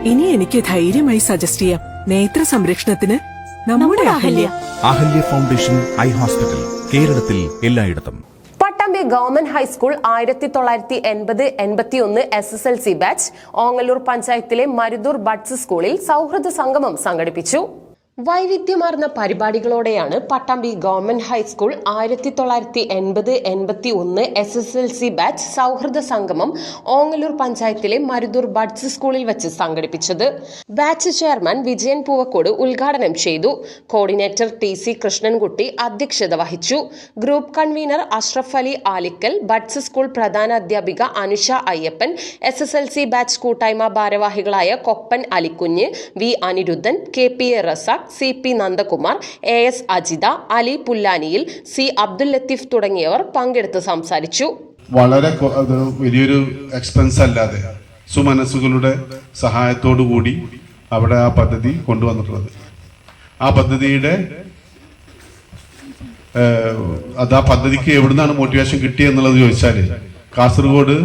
ഇനി എനിക്ക് ധൈര്യമായി സജസ്റ്റ് ചെയ്യാം. നേത്ര സംരക്ഷണത്തിന് നമ്മുടെ Ahalya. Ahalya foundation eye hospital, കേരളത്തിൽ എല്ലായിടത്തും. Pattambi government high school 1980-81 SSLC batch Ongallur പഞ്ചായത്തിലെ മരുതൂർ ബഡ്സ് സ്കൂളിൽ സൗഹൃദ സംഗമം സംഘടിപ്പിച്ചു. വൈവിധ്യമാർന്ന പരിപാടികളോടെയാണ് Pattambi government high school 1980-81 SSLC batch സൗഹൃദ സംഗമം ഓങ്ങല്ലൂർ പഞ്ചായത്തിലെ മരുതൂർ ബഡ്സ് സ്കൂളിൽ വെച്ച് സംഘടിപ്പിച്ചത്. ബാച്ച് ചെയർമാൻ വിജയൻ പൂവക്കോട് ഉദ്ഘാടനം ചെയ്തു. കോർഡിനേറ്റർ TC കൃഷ്ണൻകുട്ടി അധ്യക്ഷത വഹിച്ചു. Group convener Ashraf Ali Alikkal, buds school പ്രധാന അധ്യാപിക അനുഷ അയ്യപ്പൻ, SSLC ബാച്ച് കൂട്ടായ്മ ഭാരവാഹികളായ Koppan Alikunju, V Aniruddhan, KPA Razak, CP Nandakumar, AS Ajitha, Ali Pullaniyil, C Abdul Latheef തുടങ്ങിയവർ പങ്കെടുത്ത് സംസാരിച്ചു. വളരെ വലിയൊരു എക്സ്പെൻസ് അല്ലാതെ സുമനസ്സുകളുടെ സഹായത്തോടു കൂടി അവിടെ ആ പദ്ധതി കൊണ്ടുവന്നിട്ടുള്ളത്. ആ പദ്ധതിയുടെ ആ പദ്ധതിക്ക് എവിടുന്നാണ് മോട്ടിവേഷൻ കിട്ടിയെന്നുള്ളത് ചോദിച്ചാൽ, കാസർഗോഡ്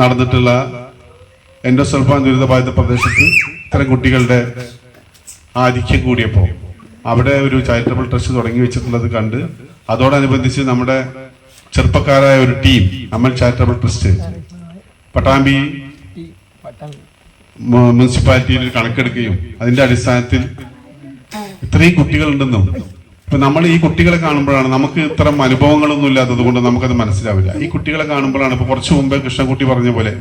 നടന്നിട്ടുള്ള എൻഡോസൾഫാൻ ദുരിതബാധിത പ്രദേശത്ത് ഇത്തരം കുട്ടികളുടെ ആധിക്യം കൂടിയപ്പോൾ അവിടെ ഒരു ചാരിറ്റബിൾ ട്രസ്റ്റ് തുടങ്ങി വെച്ചിട്ടുള്ളത് കണ്ട് അതോടനുബന്ധിച്ച് നമ്മുടെ ചെറുപ്പക്കാരായ ഒരു ടീം അമൽ ചാരിറ്റബിൾ ട്രസ്റ്റ് പട്ടാമ്പി മുനിസിപ്പാലിറ്റിയിൽ കണക്കെടുക്കുകയും അതിന്റെ അടിസ്ഥാനത്തിൽ ഇത്രയും കുട്ടികളുണ്ടെന്നും ഇപ്പൊ നമ്മൾ ഈ കുട്ടികളെ കാണുമ്പോഴാണ്, നമുക്ക് ഇത്തരം അനുഭവങ്ങളൊന്നും ഇല്ലാത്തത് കൊണ്ട് നമുക്കത് മനസ്സിലാവില്ല. ഈ കുട്ടികളെ കാണുമ്പോഴാണ് ഇപ്പൊ കുറച്ചു മുമ്പേ കൃഷ്ണൻകുട്ടി പറഞ്ഞ പോലെ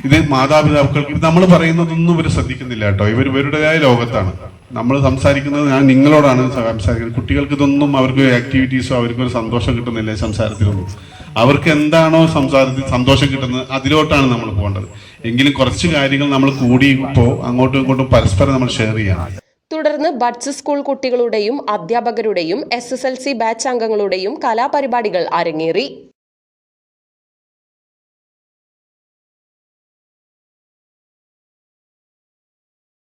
ഇത് മാതാപിതാക്കൾക്ക് നമ്മൾ പറയുന്നതൊന്നും ഇവർ ശ്രദ്ധിക്കുന്നില്ല കേട്ടോ. ഇവരുടേതായ ലോകത്താണ് നമ്മൾ സംസാരിക്കുന്നത്. ഞാൻ നിങ്ങളോടാണ് സംസാരിക്കുന്നത്. കുട്ടികൾക്ക് ഇതൊന്നും അവർക്ക് ആക്ടിവിറ്റീസോ അവർക്കൊരു സന്തോഷം കിട്ടുന്നില്ല സംസാരത്തിലൊന്നും. അവർക്ക് എന്താണോ സന്തോഷം കിട്ടുന്നത് അതിലോട്ടാണ് നമ്മൾ പോകേണ്ടത്. എങ്കിലും കുറച്ച് കാര്യങ്ങൾ നമ്മൾ കൂടിയപ്പോൾ അങ്ങോട്ടും ഇങ്ങോട്ടും പരസ്പരം നമ്മൾ ഷെയർ ചെയ്യണം. തുടർന്ന് ബഡ്സ് സ്കൂൾ കുട്ടികളുടെയും അധ്യാപകരുടെയും SSLC ബാച്ച് അംഗങ്ങളുടെയും കലാപരിപാടികൾ അരങ്ങേറി.